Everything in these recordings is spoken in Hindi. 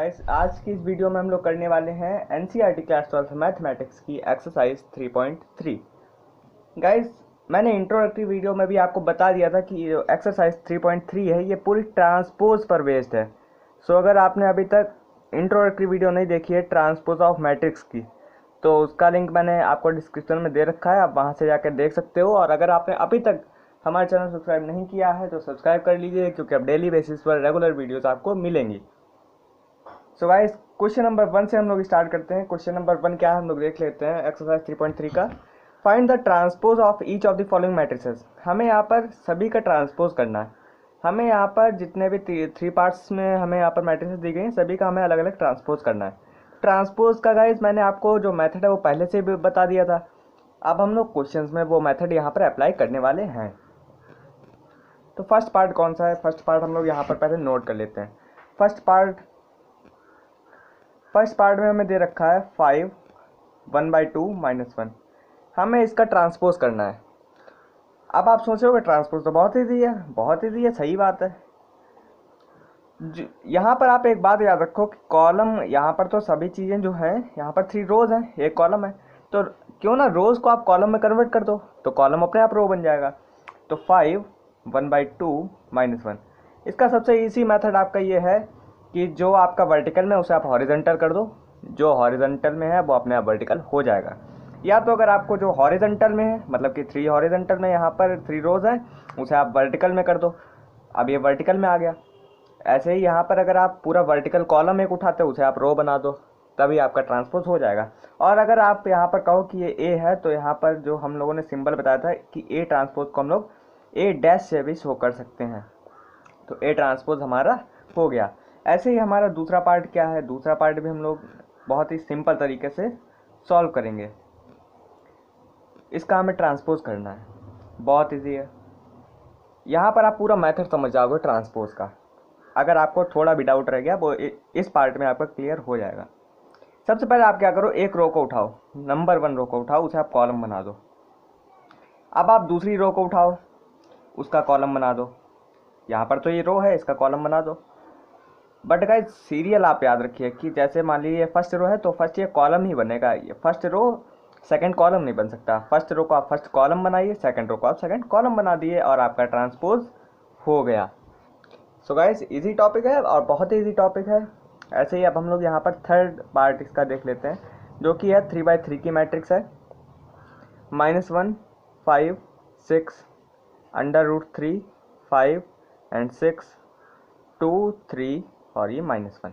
गाइस आज की इस वीडियो में हम लोग करने वाले हैं एनसीईआरटी क्लास 12 मैथमेटिक्स की एक्सरसाइज 3.3। गाइस मैंने इंट्रोडक्टरी वीडियो में भी आपको बता दिया था कि ये एक्सरसाइज 3.3 है ये पूरी ट्रांसपोज पर बेस्ड है। सो अगर आपने अभी तक इंट्रोडक्टरी वीडियो नहीं देखी है ट्रांसपोज ऑफ मैट्रिक्स की, तो उसका लिंक मैंने आपको डिस्क्रिप्शन में दे रखा है, आप वहाँ से जाकर देख सकते हो। और अगर आपने अभी तक हमारे चैनल सब्सक्राइब नहीं किया है तो सब्सक्राइब कर लीजिए, क्योंकि अब डेली बेसिस पर रेगुलर वीडियोज़ आपको मिलेंगी। सो गाइस क्वेश्चन नंबर 1 से हम लोग स्टार्ट करते हैं। क्वेश्चन नंबर 1 क्या है हम लोग देख लेते हैं। एक्सरसाइज 3.3 का find the transpose of each of the following matrices. हमें यहाँ पर सभी का ट्रांसपोज करना है। हमें यहाँ पर जितने भी थ्री पार्ट्स में हमें यहाँ पर मैट्रिसेस दी गई हैं सभी का हमें अलग अलग ट्रांसपोज करना है। ट्रांसपोज का गाइस मैंने आपको जो मेथड है वो पहले से भी बता दिया था। अब हम लोग क्वेश्चन में वो मेथड यहाँ पर अप्लाई करने वाले हैं। तो फर्स्ट पार्ट कौन सा है? फर्स्ट पार्ट हम लोग यहाँ पर पहले नोट कर लेते हैं। फर्स्ट पार्ट में हमें दे रखा है 5 1/2 -1। हमें इसका ट्रांसपोज करना है। अब आप सोच रहे हो कि ट्रांसपोज तो बहुत ईजी है, बहुत ईजी है, सही बात है। यहाँ पर आप एक बात याद रखो कि कॉलम यहाँ पर तो सभी चीज़ें जो हैं यहाँ पर 3 रोज हैं, एक कॉलम है, तो क्यों ना रोज को आप कॉलम में कन्वर्ट कर दो तो कॉलम अपने आप रो बन जाएगा। तो 5 1/2 -1 इसका सबसे इजी मेथड आपका ये है कि जो आपका वर्टिकल में उसे आप हॉरिजॉन्टल कर दो, जो हॉरिजॉन्टल में है वो अपने आप वर्टिकल हो जाएगा। या तो अगर आपको जो हॉरिजॉन्टल में है मतलब कि 3 हॉरिजॉन्टल में यहाँ पर 3 रोज हैं उसे आप वर्टिकल में कर दो, अब ये वर्टिकल में आ गया। ऐसे ही यहाँ पर अगर आप पूरा वर्टिकल कॉलम एक उठाते हो उसे आप रो बना दो, तभी आपका ट्रांसपोज हो जाएगा। और अगर आप यहाँ पर कहो कि ये ए है तो यहाँ पर जो हम लोगों ने सिंबल बताया था कि ए ट्रांसपोज को हम लोग ए डैश से भी शो कर सकते हैं, तो ए ट्रांसपोज हमारा हो गया। ऐसे ही हमारा दूसरा पार्ट क्या है? दूसरा पार्ट भी हम लोग बहुत ही सिंपल तरीके से सॉल्व करेंगे। इसका हमें ट्रांसपोज करना है, बहुत इजी है। यहाँ पर आप पूरा मेथड समझ जाओगे ट्रांसपोज का। अगर आपको थोड़ा भी डाउट रह गया वो इस पार्ट में आपका क्लियर हो जाएगा। सबसे पहले आप क्या करो, एक रो को उठाओ, नंबर 1 रो को उठाओ, उसे आप कॉलम बना दो। अब आप दूसरी रो को उठाओ, उसका कॉलम बना दो। यहाँ पर तो ये रो है, इसका कॉलम बना दो। बट गाइस सीरियल आप याद रखिए कि जैसे मान लीजिए फर्स्ट रो है तो फर्स्ट ये कॉलम ही बनेगा, ये फर्स्ट रो सेकंड कॉलम नहीं बन सकता। फर्स्ट रो को आप फर्स्ट कॉलम बनाइए, सेकंड रो को आप सेकंड कॉलम बना दिए और आपका ट्रांसपोज हो गया। सो गाइस इजी टॉपिक है और बहुत ही इजी टॉपिक है। ऐसे ही अब हम लोग यहाँ पर थर्ड पार्ट इसका देख लेते हैं, जो कि है 3/3 की मैट्रिक्स है। -1 5 6 √3 5 एंड 6 2 3 और ये -1।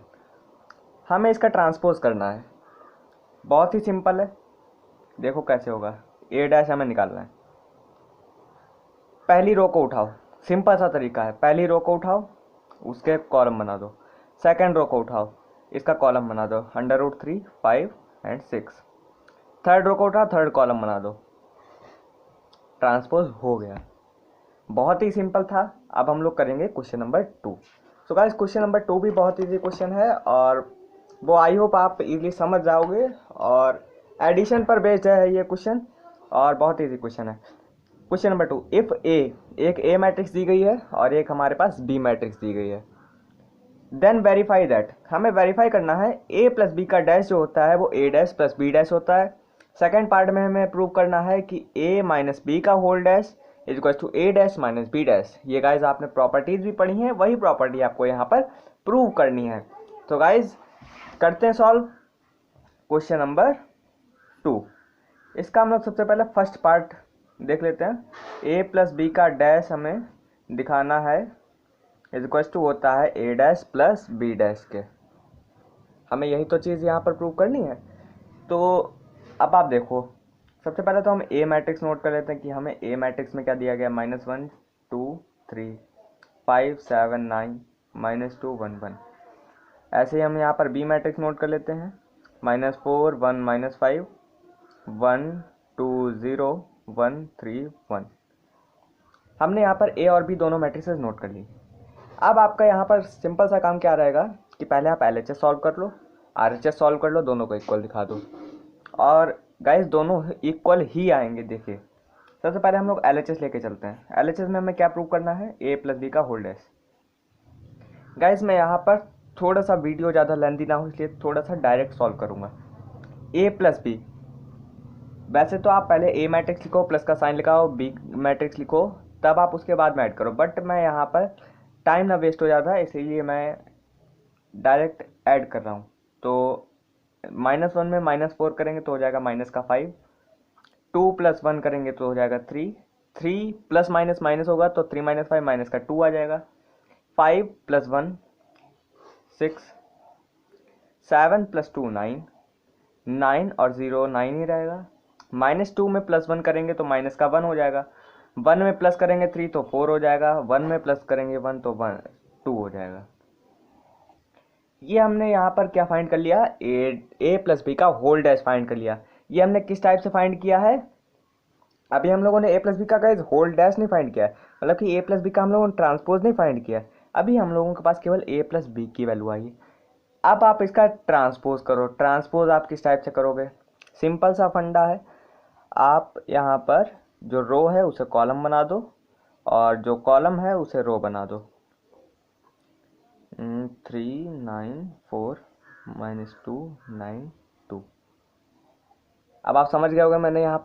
हमें इसका ट्रांसपोज करना है, बहुत ही सिंपल है। देखो कैसे होगा, ए डैश हमें निकालना है। पहली रो को उठाओ, सिंपल सा तरीका है, पहली रो को उठाओ उसके कॉलम बना दो। सेकंड रो को उठाओ, इसका कॉलम बना दो, √3 5 एंड 6। थर्ड रो को उठाओ, थर्ड कॉलम बना दो, ट्रांसपोज हो गया। बहुत ही सिंपल था। अब हम लोग करेंगे क्वेश्चन नंबर 2। सो गाइस क्वेश्चन नंबर 2 भी बहुत इजी क्वेश्चन है और वो आई होप आप इजीली समझ जाओगे। और एडिशन पर बेस्ड है ये क्वेश्चन और बहुत इजी क्वेश्चन है। क्वेश्चन नंबर 2, इफ ए, एक ए मैट्रिक्स दी गई है और एक हमारे पास बी मैट्रिक्स दी गई है, देन वेरीफाई दैट। हमें वेरीफाई करना है ए प्लस बी का डैश जो होता है वो ए डैश प्लस बी डैश होता है। सेकेंड पार्ट में हमें प्रूव करना है कि ए माइनस बी का whole dash is equal to A dash minus B dash. ये गाइज आपने प्रॉपर्टीज भी पढ़ी हैं, वही प्रॉपर्टी आपको यहाँ पर प्रूव करनी है। तो गाइज करते हैं सॉल्व क्वेश्चन नंबर 2। इसका हम लोग सबसे पहले फर्स्ट पार्ट देख लेते हैं। ए प्लस बी का डैश हमें दिखाना है इज इक्वल टू होता है ए डैश प्लस बी डैश के। हमें यही तो चीज़ यहाँ पर प्रूव करनी है। तो अब आप देखो, सबसे पहले तो हम ए मैट्रिक्स नोट कर लेते हैं कि हमें ए मैट्रिक्स में क्या दिया गया, -1 2 3 5 7 9 -2 1 1। ऐसे ही हम यहाँ पर बी मैट्रिक्स नोट कर लेते हैं, -4 1 -5 1 2 0 1 3 1। हमने यहाँ पर ए और बी दोनों मैट्रिक्सेस नोट कर ली। अब आपका यहाँ पर सिंपल सा काम क्या रहेगा कि पहले आप LHS सॉल्व कर लो, RHS सॉल्व कर लो, दोनों को इक्वल दिखा दो। और गाइस दोनों इक्वल ही आएंगे। देखिए सबसे पहले हम लोग LHS लेके चलते हैं। LHS में हमें क्या प्रूव करना है, ए प्लस बी का होल डैश। गाइस मैं यहाँ पर थोड़ा सा वीडियो ज़्यादा लेंथी ना हो इसलिए थोड़ा सा डायरेक्ट सॉल्व करूँगा। ए प्लस बी, वैसे तो आप पहले ए मैट्रिक्स लिखो, प्लस का साइन लगाओ, बी मैट्रिक्स लिखो, तब आप उसके बाद में ऐड करो, बट मैं यहाँ पर टाइम ना वेस्ट हो जाता है इसीलिए मैं डायरेक्ट ऐड कर रहा हूँ। तो -1 में -4 करेंगे तो हो जाएगा -5, 2 + 1 करेंगे तो हो जाएगा 3, 3 प्लस माइनस माइनस होगा तो 3 - 5 -2 आ जाएगा, 5 + 1 6, 7 + 2 9, 9 और 0 9 ही रहेगा। -2 में +1 करेंगे तो -1 हो जाएगा, 1 में प्लस करेंगे 3 तो 4 हो जाएगा, 1 में प्लस करेंगे 1 तो 2 हो जाएगा। ये हमने यहाँ पर क्या फाइंड कर लिया, ए प्लस बी का होल डैश फाइंड कर लिया। ये हमने किस टाइप से फाइंड किया है, अभी हम लोगों ने ए प्लस बी का गाइस होल डैश नहीं फाइंड किया है, मतलब कि ए प्लस बी का हम लोगों ने ट्रांसपोज नहीं फाइंड किया है। अभी हम लोगों के पास केवल ए प्लस बी की वैल्यू आई है। अब आप इसका ट्रांसपोज करो। ट्रांसपोज आप किस टाइप से करोगे, सिंपल सा फंडा है, आप यहाँ पर जो रो है उसे कॉलम बना दो और जो कॉलम है उसे रो बना दो। 3 9 4 -2 9 2। अब आप समझ गए होंगे मैंने यहाँ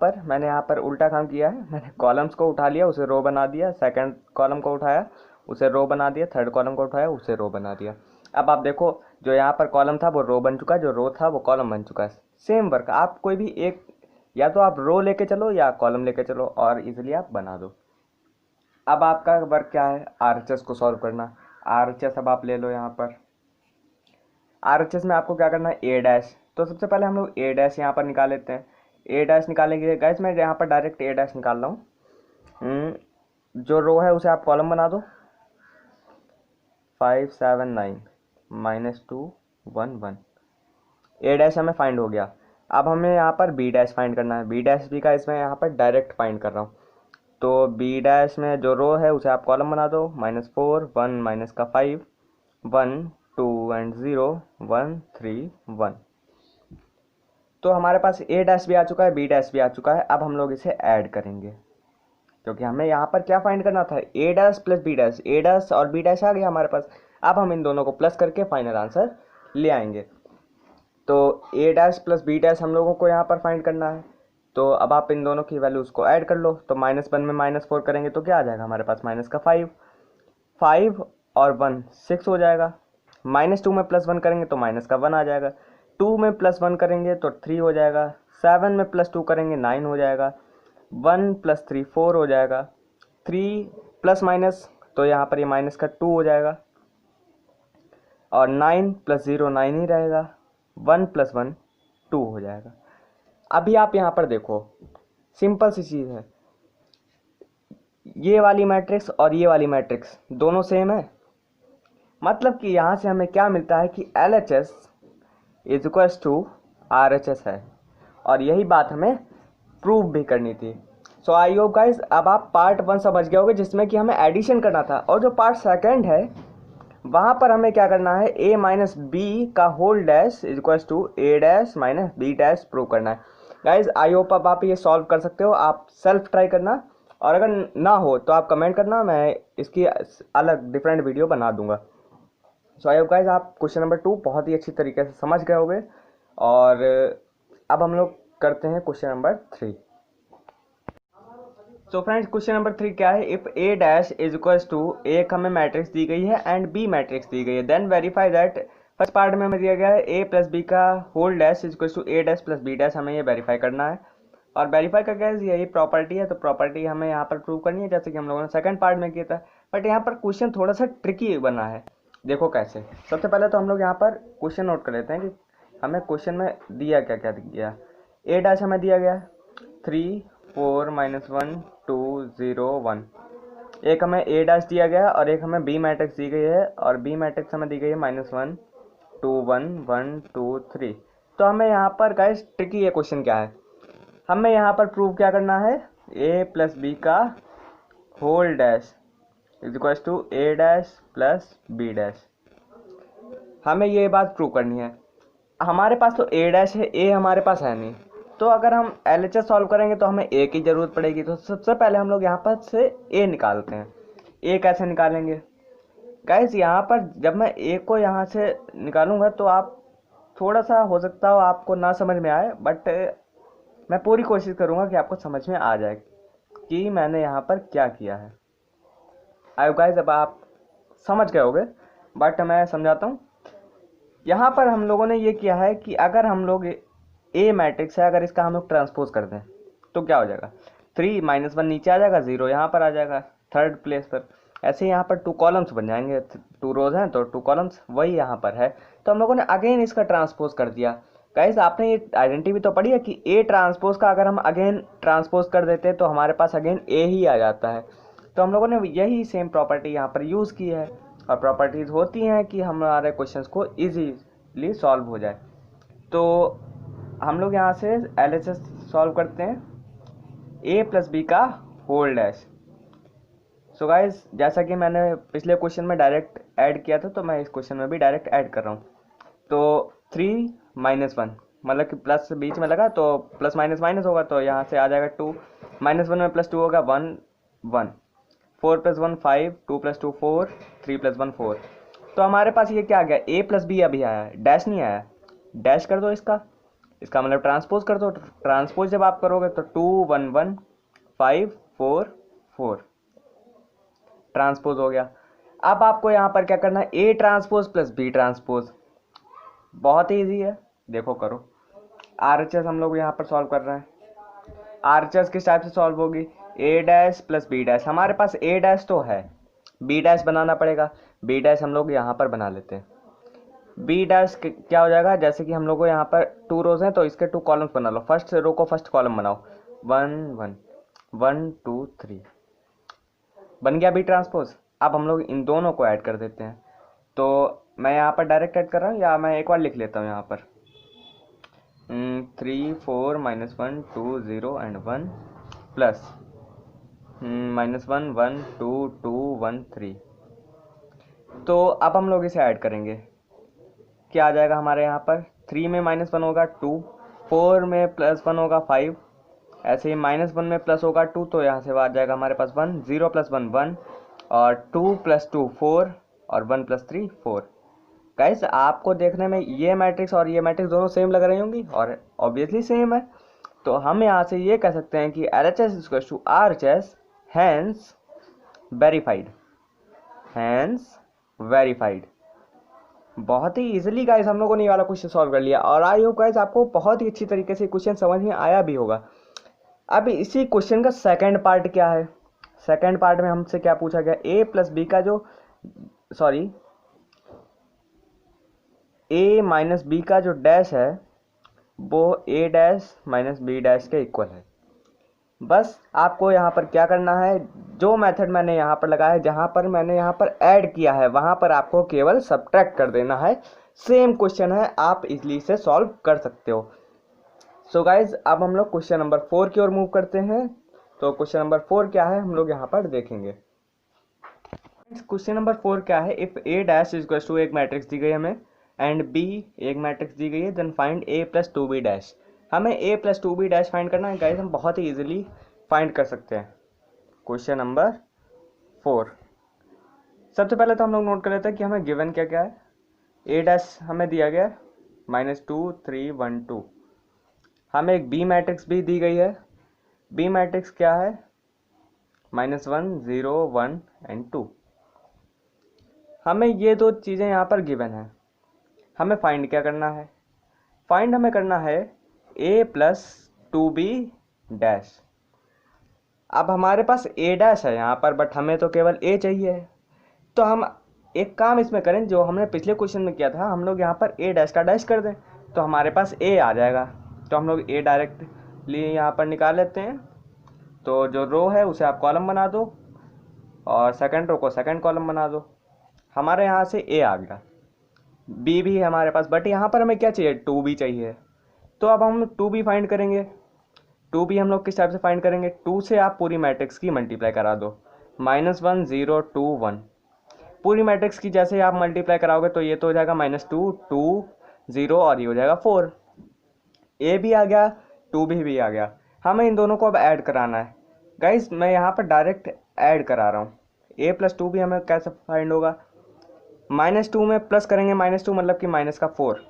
पर उल्टा काम किया है। मैंने कॉलम्स को उठा लिया उसे रो बना दिया, सेकंड कॉलम को उठाया उसे रो बना दिया, थर्ड कॉलम को उठाया उसे रो बना दिया। अब आप देखो जो यहाँ पर कॉलम था वो रो बन चुका है, जो रो था वो कॉलम बन चुका है। सेम वर्क आप कोई भी एक, या तो आप रो लेके चलो या कॉलम लेके चलो और इजीली आप बना दो। अब आपका वर्क क्या है, आरएचएस को सॉल्व करना। आरएचएस अब आप ले लो यहाँ पर। आरएचएस में आपको क्या करना है, ए डैश। तो सबसे पहले हम लोग ए डैश यहाँ पर निकाल लेते हैं। ए डैश निकालेंगे गाइस, मैं यहाँ पर डायरेक्ट ए डैश निकाल रहा हूँ। जो रो है उसे आप कॉलम बना दो, 5 7 9 -2 1 1। ए डैश हमें फाइंड हो गया। अब हमें यहाँ पर बी डैश फाइंड करना है। बी डैश भी का इसमें यहाँ पर डायरेक्ट फाइंड कर रहा हूँ। तो बी डैश में जो रो है उसे आप कॉलम बना दो, -4 1 -5 1 2 एंड 0 1 3 1। तो हमारे पास ए डैश भी आ चुका है, बी डैश भी आ चुका है। अब हम लोग इसे ऐड करेंगे क्योंकि हमें यहाँ पर क्या फाइंड करना था, ए डैश प्लस बी डैश। ए डैश और बी डैश आ गया हमारे पास। अब हम इन दोनों को प्लस करके फाइनल आंसर ले आएंगे। तो ए डैश प्लस बी डैश हम लोगों को यहाँ पर फाइंड करना है। तो अब आप इन दोनों की वैल्यूज़ को ऐड कर लो। तो -1 में -4 करेंगे तो क्या आ जाएगा हमारे पास, -5, 5 और 1 6 हो जाएगा। -2 में +1 करेंगे तो -1 आ जाएगा। 2 में +1 करेंगे तो 3 हो जाएगा। 7 में +2 करेंगे 9 हो जाएगा। 1 + 3 4 हो जाएगा। 3 प्लस माइनस तो यहाँ पर ये माइनस का 2 हो जाएगा और 9 + 0 9 ही रहेगा। 1 + 1 2 हो जाएगा। अभी आप यहाँ पर देखो, सिंपल सी चीज़ है, ये वाली मैट्रिक्स और ये वाली मैट्रिक्स दोनों सेम है। मतलब कि यहाँ से हमें क्या मिलता है कि LHS = RHS है और यही बात हमें प्रूव भी करनी थी। सो आई होप गाइज अब आप पार्ट 1 समझ गए होगे जिसमें कि हमें एडिशन करना था, और जो पार्ट सेकंड है वहाँ पर हमें क्या करना है, a - b का whole dash = a dash - b dash prove करना है। गाइज आई होप अब आप ये सॉल्व कर सकते हो। आप सेल्फ ट्राई करना और अगर ना हो तो आप कमेंट करना, मैं इसकी अलग डिफरेंट वीडियो बना दूंगा। सो आई होप गाइज आप क्वेश्चन नंबर 2 बहुत ही अच्छी तरीके से समझ गए होंगे। और अब हम लोग करते हैं question number 3। So friends question number 3 क्या है, इफ ए डैश = एक हमें मैट्रिक्स दी गई है एंड बी मैट्रिक्स दी गई है, then verify that. First part में हमें दिया गया है a + b का whole dash = a dash + b dash, हमें ये वेरीफाई करना है। और वेरीफाई का क्या है, यही प्रॉपर्टी है, तो प्रॉपर्टी हमें यहाँ पर प्रूव करनी है जैसे कि हम लोगों ने सेकंड पार्ट में किया था। बट यहाँ पर क्वेश्चन थोड़ा सा ट्रिकी बना है। देखो कैसे, सबसे पहले तो हम लोग यहाँ पर क्वेश्चन नोट कर लेते हैं कि हमें क्वेश्चन में दिया क्या क्या दिया। ए डैश हमें दिया गया 3 4 -1 2 0 1। एक हमें ए डैश दिया गया और एक हमें बी मैट्रिक्स दी गई है, और बी मैट्रिक्स हमें दी गई है -1 2 1 1 2 3। तो हमें यहाँ पर गाइस ट्रिकी ये क्वेश्चन क्या है, हमें यहाँ पर प्रूव क्या करना है, a + b का whole dash = a dash + b dash. हमें ये बात प्रूव करनी है। हमारे पास तो a डैश है, a हमारे पास है नहीं, तो अगर हम LHS सॉल्व करेंगे तो हमें a की ज़रूरत पड़ेगी। तो सबसे पहले हम लोग यहाँ पर से a निकालते हैं। a कैसे निकालेंगे, गाइस यहाँ पर जब मैं ए को यहाँ से निकालूंगा तो आप थोड़ा सा हो सकता हो आपको ना समझ में आए, बट मैं पूरी कोशिश करूँगा कि आपको समझ में आ जाए कि मैंने यहाँ पर क्या किया है। आई गाइस अब आप समझ गए होगे, बट मैं समझाता हूँ। यहाँ पर हम लोगों ने ये किया है कि अगर हम लोग ए मैट्रिक्स है, अगर इसका हम लोग ट्रांसपोज कर दें तो क्या हो जाएगा, 3 -1 नीचे आ जाएगा, 0 यहाँ पर आ जाएगा थर्ड प्लेस पर। ऐसे ही यहाँ पर 2 कॉलम्स बन जाएंगे, 2 रोज हैं तो 2 कॉलम्स वही यहाँ पर है। तो हम लोगों ने अगेन इसका ट्रांसपोज कर दिया। गाइस आपने ये आइडेंटिटी भी तो पढ़ी है कि ए ट्रांसपोज का अगर हम अगेन ट्रांसपोज कर देते हैं तो हमारे पास अगेन ए ही आ जाता है। तो हम लोगों ने यही सेम प्रॉपर्टी यहाँ पर यूज़ की है, और प्रॉपर्टीज़ होती हैं कि हमारे क्वेश्चंस को इजीली सॉल्व हो जाए। तो हम लोग यहाँ से LHS सॉल्व करते हैं, a + b का होल डैश। सो गाइस जैसा कि मैंने पिछले क्वेश्चन में डायरेक्ट ऐड किया था, तो मैं इस क्वेश्चन में भी डायरेक्ट ऐड कर रहा हूँ। तो 3 - 1 मतलब कि प्लस बीच में लगा तो प्लस माइनस माइनस होगा, तो यहाँ से आ जाएगा 2 -1 में +2 होगा 1 1, 4 + 1 5, 2 + 2 4, 3 + 1 4। तो हमारे पास ये क्या आ गया, a + b अभी आया है, डैश नहीं आया। डैश कर दो इसका मतलब ट्रांसपोज कर दो। ट्रांसपोज जब आप करोगे तो 2 1 1 5 4 4 ट्रांसपोज हो गया। अब आपको यहाँ पर क्या करना है, a ट्रांसपोज + b ट्रांसपोज। बहुत ही ईजी है, देखो करो। RHS हम लोग यहाँ पर सॉल्व कर रहे हैं। RHS किस टाइप से सॉल्व होगी, a डैश + b डैश। हमारे पास a डैश तो है, b डैश बनाना पड़ेगा। b डैश हम लोग यहाँ पर बना लेते हैं। b डैश क्या हो जाएगा, जैसे कि हम लोग को यहाँ पर 2 रोज हैं तो इसके 2 कॉलम्स बना लो। फर्स्ट रो को फर्स्ट कॉलम बनाओ, 1 1 1 2 3 बन गया b ट्रांसपोज। अब हम लोग इन दोनों को ऐड कर देते हैं। तो मैं यहाँ पर डायरेक्ट ऐड कर रहा हूँ, या मैं एक बार लिख लेता हूँ यहाँ पर 3 4 -1 2 0 एंड 1 प्लस -1 1 2 2 1 3। तो अब हम लोग इसे ऐड करेंगे, क्या आ जाएगा हमारे यहाँ पर, 3 में -1 होगा 2, 4 में +1 होगा 5, ऐसे ही -1 में प्लस होगा 2, तो यहाँ से आ जाएगा हमारे पास 1, 0 + 1 1, और 2 + 2 4, और 1 + 3 4। गाइस आपको देखने में ये मैट्रिक्स और ये मैट्रिक्स दोनों सेम लग रही होंगी, और ऑब्वियसली सेम है। तो हम यहाँ से ये कह सकते हैं कि LHS = RHS, hence verified, hence verified. बहुत ही इजीली गाइस हम लोगों ने ये वाला क्वेश्चन सॉल्व कर लिया, और आई होप गाइस आपको बहुत ही अच्छी तरीके से क्वेश्चन समझ में आया भी होगा। अब इसी क्वेश्चन का सेकंड पार्ट क्या है, सेकंड पार्ट में हमसे क्या पूछा गया, a + b का जो सॉरी a - b का जो डैश है वो a डैश - b डैश के इक्वल है। बस आपको यहाँ पर क्या करना है, जो मेथड मैंने यहाँ पर लगाया है, जहाँ पर मैंने यहाँ पर ऐड किया है वहाँ पर आपको केवल सब्ट्रैक्ट कर देना है। सेम क्वेश्चन है, आप इजली से सॉल्व कर सकते हो। सो गाइज अब हम लोग क्वेश्चन नंबर 4 की ओर मूव करते हैं। तो क्वेश्चन नंबर 4 क्या है हम लोग यहाँ पर देखेंगे। क्वेश्चन नंबर 4 क्या है, इफ a डैश = एक मैट्रिक्स दी गई हमें एंड b एक मैट्रिक्स दी गई है, then find a + 2b dash. हमें a + 2b डैश फाइंड करना है गाइज, हम बहुत ही इजीली फाइंड कर सकते हैं। क्वेश्चन नंबर 4 सबसे पहले तो हम लोग नोट कर लेते हैं कि हमें गिवन क्या क्या है। a डैश हमें दिया गया -2 3 1 2। हमें एक b मैट्रिक्स भी दी गई है। b मैट्रिक्स क्या है, -1 0 1 एंड 2। हमें ये दो चीज़ें यहाँ पर गिवन है। हमें फाइंड क्या करना है, फाइंड हमें करना है a + 2b डैश। अब हमारे पास a डैश है यहाँ पर, बट हमें तो केवल a चाहिए। तो हम एक काम इसमें करें जो हमने पिछले क्वेश्चन में किया था, हम लोग यहाँ पर a डैश का डैश कर दें तो हमारे पास a आ जाएगा। तो हम लोग a डायरेक्टली यहाँ पर निकाल लेते हैं। तो जो रो है उसे आप कॉलम बना दो, और सेकंड रो को सेकंड कॉलम बना दो। हमारे यहाँ से a आ गया, b भी है हमारे पास, बट यहाँ पर हमें क्या चाहिए, 2b चाहिए। तो अब हम 2b फाइंड करेंगे। 2b हम लोग किस टाइप से फाइंड करेंगे, 2 से आप पूरी मैट्रिक्स की मल्टीप्लाई करा दो, -1 0 2 1। पूरी मैट्रिक्स की जैसे आप मल्टीप्लाई कराओगे तो ये तो हो जाएगा -2 2 0, और ये हो जाएगा 4। a भी आ गया, 2b भी आ गया। हमें इन दोनों को अब ऐड कराना है। गाइस मैं यहाँ पर डायरेक्ट ऐड करा रहा हूँ। a + 2b हमें कैसे फाइंड होगा, -2 में प्लस करेंगे -2 मतलब कि माइनस का 4,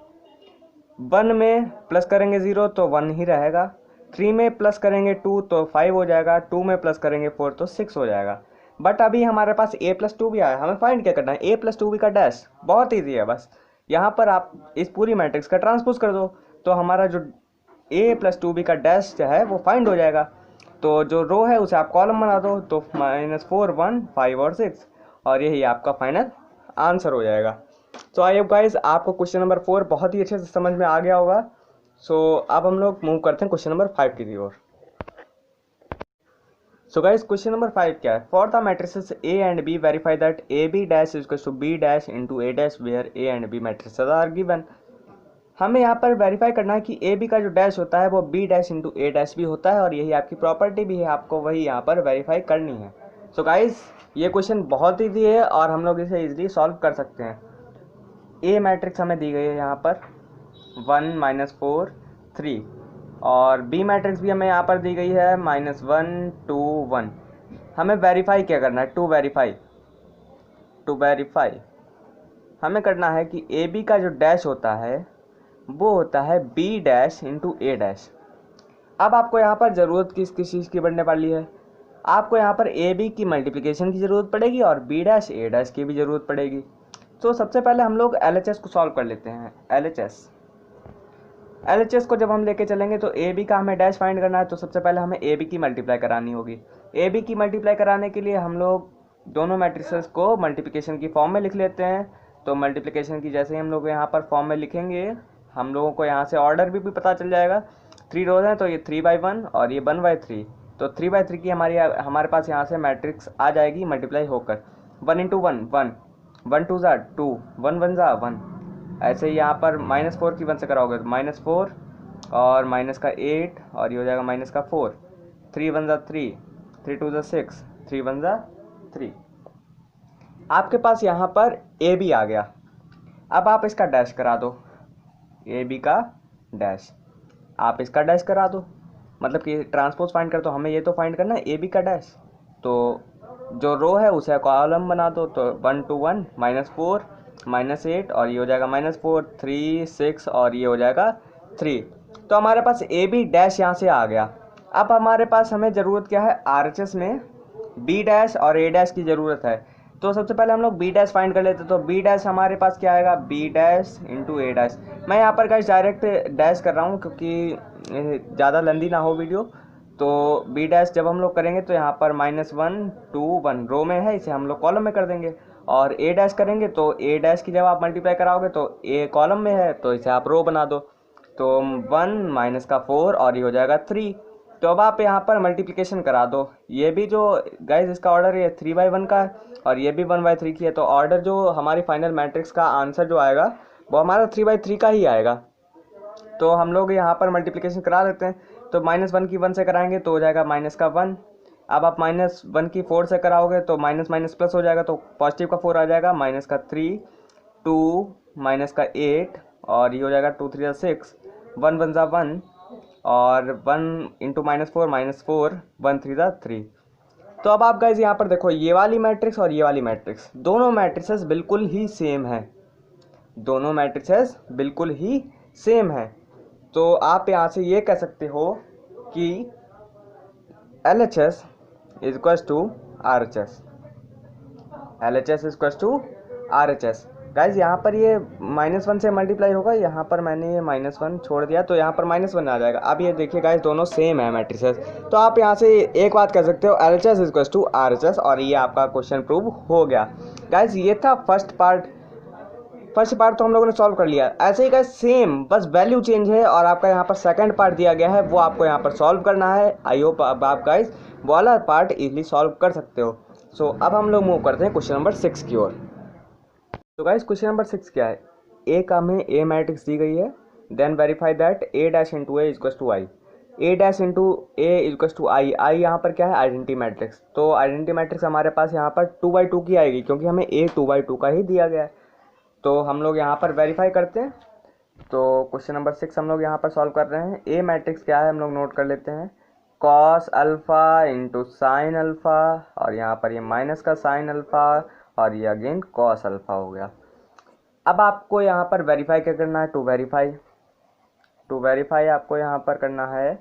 1 में प्लस करेंगे 0 तो 1 ही रहेगा, 3 में प्लस करेंगे 2 तो 5 हो जाएगा, 2 में प्लस करेंगे 4 तो 6 हो जाएगा। बट अभी हमारे पास a+2 भी आया, हमें फाइंड क्या करना है, a+2b का डैश। बहुत ईजी है, बस यहाँ पर आप इस पूरी मैट्रिक्स का ट्रांसपोज कर दो तो हमारा जो a+2b का डैश जो है वो फाइंड हो जाएगा। तो जो रो है उसे आप कॉलम बना दो, तो -4 1 5 और 6, और यही आपका फाइनल आंसर हो जाएगा। तो आई होप गाइस आपको क्वेश्चन नंबर 4 बहुत ही अच्छे से समझ में आ गया होगा। सो अब हम लोग मूव करते हैं क्वेश्चन नंबर 5 की ओर। सो गाइस क्वेश्चन नंबर 5 क्या है, for the matrices A and B verify that AB dash is equal to B dash into A dash where A and B matrices are given. हमें यहाँ पर वेरीफाई करना है कि AB का जो डैश होता है वो B dash into A dash भी होता है, और यही आपकी प्रॉपर्टी भी है, आपको वही यहाँ पर वेरीफाई करनी है। सो गाइस ये क्वेश्चन बहुत ईजी है और हम लोग इसे इजीली सॉल्व कर सकते हैं। A मैट्रिक्स हमें दी गई है यहाँ पर 1 -4 3, और B मैट्रिक्स भी हमें यहाँ पर दी गई है -1 2 1। हमें वेरीफाई क्या करना है, टू वेरीफाई हमें करना है कि AB का जो डैश होता है वो होता है B dash into A dash. अब आपको यहाँ पर ज़रूरत किस चीज़ की पड़ने वाली है, आपको यहाँ पर AB की मल्टीप्लिकेशन की ज़रूरत पड़ेगी और B डैश A डैश की भी ज़रूरत पड़ेगी। तो सबसे पहले हम लोग LHS को सॉल्व कर लेते हैं। LHS को जब हम लेके चलेंगे तो AB का हमें डैश फाइंड करना है, तो सबसे पहले हमें AB की मल्टीप्लाई करानी होगी। AB की मल्टीप्लाई कराने के लिए हम लोग दोनों मैट्रिसेस को मल्टीप्लिकेशन की फॉर्म में लिख लेते हैं। तो मल्टीप्लिकेशन की जैसे ही हम लोग यहाँ पर फॉर्म में लिखेंगे, हम लोगों को यहाँ से ऑर्डर भी पता चल जाएगा। 3 रोज हैं तो ये 3/1 और ये 1/3, तो 3/3 की हमारे पास यहाँ से मैट्रिक्स आ जाएगी मल्टीप्लाई होकर। 1 × 1 1, 1 2 ज़ा 2, 1 1 ज़ा 1। ऐसे ही यहाँ पर -4 की 1 से कराओगे तो -4 और माइनस का 8 और ये हो जाएगा -4, 3 1 ज़ा 3, 3 2 ज़ा 6, 3 1 ज़ा 3। आपके पास यहाँ पर ए बी आ गया। अब आप इसका डैश करा दो, ए बी का डैश, आप इसका डैश करा दो, मतलब कि ट्रांसपोज फाइंड कर, तो हमें ये तो फाइंड करना है ए बी का डैश। तो जो रो है उसे कॉलम बना दो, तो 1 2 1 -4 -8 और ये हो जाएगा -4 3 6 और ये हो जाएगा 3। तो हमारे पास ए बी डैश यहाँ से आ गया। अब हमारे पास हमें ज़रूरत क्या है, RHS में बी डैश और ए डैश की ज़रूरत है। तो सबसे पहले हम लोग बी डैश फाइंड कर लेते हैं। तो बी डैश हमारे पास क्या आएगा, बी डैश इंटू ए डैश। मैं यहाँ पर गाइस डायरेक्ट डैश कर रहा हूँ क्योंकि ज़्यादा लंबी ना हो वीडियो। तो बी डैश जब हम लोग करेंगे तो यहाँ पर -1 2 1 रो में है, इसे हम लोग कॉलम में कर देंगे। और ए डैश करेंगे तो ए डैश की जब आप मल्टीप्लाई कराओगे तो ए कॉलम में है, तो इसे आप रो बना दो। तो 1 - 4 और ये हो जाएगा 3। तो अब आप यहाँ पर मल्टीप्लिकेशन करा दो। ये भी जो गाइज इसका ऑर्डर ये 3/1 का है और ये भी 1/3 की है, तो ऑर्डर जो हमारी फाइनल मैट्रिक्स का आंसर जो आएगा वो हमारा 3/3 का ही आएगा। तो हम लोग यहाँ पर मल्टीप्लिकेशन करा देते हैं। तो -1 की 1 से कराएंगे तो हो जाएगा -1। अब आप -1 की 4 से कराओगे तो माइनस माइनस प्लस हो जाएगा, तो पॉजिटिव का 4 आ जाएगा, -3 2 -8 और ये हो जाएगा 2 3 6, 1 1 1 और 1 × -4 1 3 3। तो अब आप गाइज यहाँ पर देखो, ये वाली मैट्रिक्स और ये वाली मैट्रिक्स दोनों मैट्रिसेस बिल्कुल ही सेम है, दोनों मैट्रिसेस बिल्कुल ही सेम है। तो आप यहाँ से ये कह सकते हो कि LHS is equal to RHS, LHS is equal to RHS। Guys यहाँ पर ये -1 से मल्टीप्लाई होगा, यहाँ पर मैंने ये -1 छोड़ दिया तो यहाँ पर -1 आ जाएगा। अब ये देखिए गाइज दोनों सेम है मैट्रिसेस। तो आप यहाँ से एक बात कह सकते हो, LHS is equal to RHS, और ये आपका क्वेश्चन प्रूव हो गया। गाइज ये था फर्स्ट पार्ट तो हम लोगों ने सॉल्व कर लिया। ऐसे ही गाइस सेम बस वैल्यू चेंज है, और आपका यहाँ पर सेकंड पार्ट दिया गया है वो आपको यहाँ पर सॉल्व करना है। आई होप अब आप गाइस वाला पार्ट इजीली सॉल्व कर सकते हो। सो अब हम लोग मूव करते हैं क्वेश्चन नंबर 6 की ओर। तो गाइस क्वेश्चन नंबर 6 क्या है, ए का हमें ए मैट्रिक्स दी गई है, then verify that A dash into A equal to I, A dash into A equal to I. I यहाँ पर क्या है, आइडेंटिटी मैट्रिक्स। तो आइडेंटिटी मैट्रिक्स हमारे पास यहाँ पर 2/2 की आएगी क्योंकि हमें ए 2/2 का ही दिया गया है। तो हम लोग यहाँ पर वेरीफाई करते हैं। तो क्वेश्चन नंबर 6 हम लोग यहाँ पर सॉल्व कर रहे हैं। ए मैट्रिक्स क्या है हम लोग नोट कर लेते हैं, cos alpha into sine alpha, और यहाँ पर ये माइनस का साइन अल्फ़ा और ये अगेन कॉस अल्फ़ा हो गया। अब आपको यहाँ पर वेरीफाई क्या करना है, टू वेरीफाई आपको यहाँ पर करना है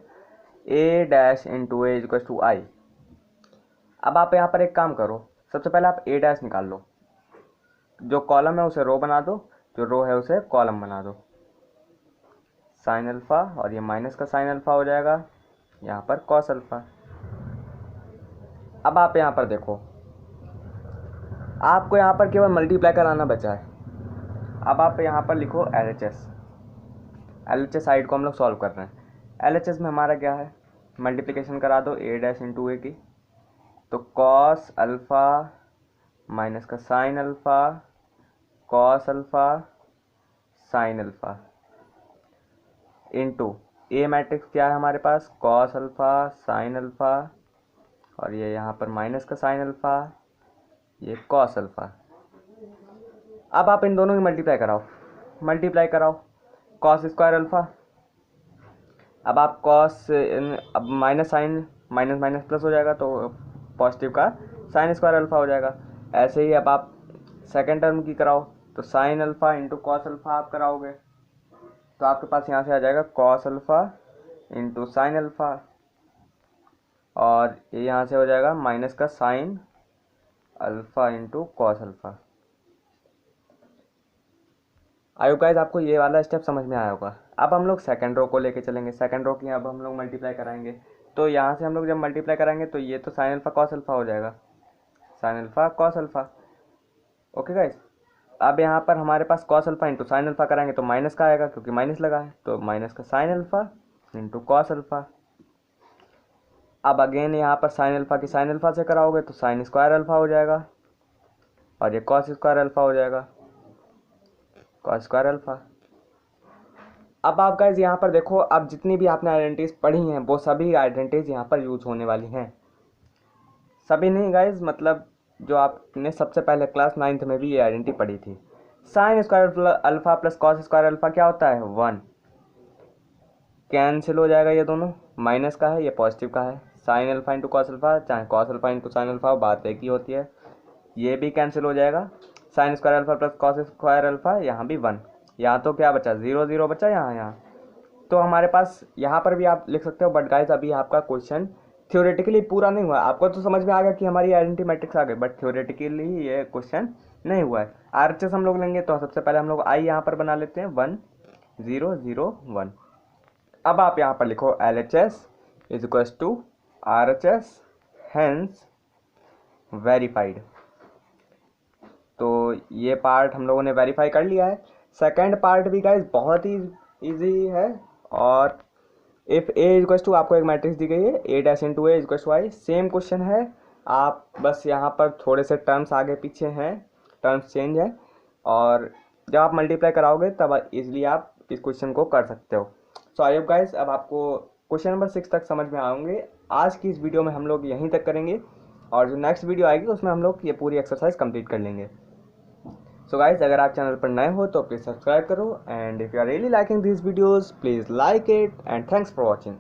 a dash into A equal to I. अब आप यहाँ पर एक काम करो, सबसे पहले आप a डैश निकाल लो, जो कॉलम है उसे रो बना दो, जो रो है उसे कॉलम बना दो, साइन अल्फा, और ये माइनस का साइन अल्फा हो जाएगा यहाँ पर कॉस अल्फा। अब आप यहाँ पर देखो, आपको यहाँ पर केवल मल्टीप्लाई कराना बचा है। अब आप यहाँ पर लिखो LHS साइड को हम लोग सॉल्व कर रहे हैं। LHS में हमारा क्या है, मल्टीप्लिकेशन करा दो a डैश इंटू ए की, तो कॉस अल्फ़ा माइनस का sine alpha cos alpha sine alpha into A matrix क्या है हमारे पास, कॉस अल्फ़ा साइन अल्फ़ा, और ये यहाँ पर माइनस का साइन अल्फ़ा, ये कॉस अल्फ़ा। अब आप इन दोनों की मल्टीप्लाई कराओ, कॉस स्क्वायर अल्फ़ा। अब आप कॉस, अब minus sine minus minus plus हो जाएगा, तो पॉजिटिव का साइन स्क्वायर अल्फ़ा हो जाएगा। ऐसे ही अब आप सेकेंड टर्म की कराओ, तो sign alpha into cos alpha आप कराओगे, तो आपके पास यहाँ से आ जाएगा cos alpha into sine alpha, और ये यहाँ से हो जाएगा माइनस का sine alpha into cos alpha. I hope guys आपको ये वाला स्टेप समझ में आया होगा। अब हम लोग सेकंड रो को लेके चलेंगे। सेकंड रो की अब हम लोग मल्टीप्लाई कराएंगे, तो यहाँ से हम लोग जब मल्टीप्लाई कराएंगे तो ये तो साइन अल्फ़ा कॉस अल्फ़ा हो जाएगा, sine alpha cos alpha. Okay guys, अब यहाँ पर हमारे पास cos alpha into sine alpha कराएंगे तो माइनस का आएगा, क्योंकि माइनस लगा है, तो माइनस का sine alpha into cos alpha. अब अगेन यहाँ पर साइन अल्फ़ा की साइन अल्फ़ा से कराओगे तो साइन स्क्वायर अल्फ़ा हो जाएगा, और ये कॉस स्क्वायर अल्फ़ा हो जाएगा, कॉस स्क्वायर अल्फ़ा। अब आप गाइज यहाँ पर देखो, अब जितनी भी आपने आइडेंटिटीज पढ़ी हैं वो सभी आइडेंटिटीज यहाँ पर यूज होने वाली हैं। सभी नहीं गाइज, मतलब जो आपने सबसे पहले क्लास 9th में भी ये आइडेंटिटी पढ़ी थी। Sine square alpha plus cos square alpha क्या होता है, 1। कैंसिल हो जाएगा, ये दोनों माइनस का है, ये पॉजिटिव का है। Sine alpha into cos alpha, चाहे cos alpha into sine alpha, बात एक ही होती है। ये भी कैंसिल हो जाएगा, sine square alpha plus cos square alpha, यहाँ भी 1। यहाँ तो क्या बचा, 0 0 बचा यहाँ। तो हमारे पास यहाँ पर भी आप लिख सकते हो, बट गाइज अभी आपका क्वेश्चन थ्योरेटिकली पूरा नहीं हुआ। आपको तो समझ में आ गया कि हमारी आइडेंटिटी मैट्रिक्स आ गई, बट थ्योरेटिकली ये क्वेश्चन नहीं हुआ है। RHS हम लोग लेंगे, तो सबसे पहले हम लोग आई यहाँ पर बना लेते हैं 1 0 0 1। अब आप यहाँ पर लिखो LHS is equal to RHS hence verified. तो ये पार्ट हम लोगों ने वेरीफाई कर लिया है। सेकंड पार्ट भी गाइज बहुत ही इजी है, और इफ़ A इक्वल टू, आपको एक मैट्रिक्स दी गई है a dash into A equal to I, same question है। आप बस यहाँ पर थोड़े से टर्म्स आगे पीछे हैं, टर्म्स चेंज है, और जब आप मल्टीप्लाई कराओगे तब इजीली आप इस क्वेश्चन को कर सकते हो। सो आई होप गाइज अब आपको क्वेश्चन नंबर 6 तक समझ में आएंगे। आज की इस वीडियो में हम लोग यहीं तक करेंगे, और जो नेक्स्ट वीडियो आएगी उसमें हम लोग ये पूरी एक्सरसाइज कंप्लीट कर लेंगे। सो गाइज अगर आप चैनल पर नए हो तो प्लीज़ सब्सक्राइब करो, and if you are really liking this videos please like it, and thanks for watching.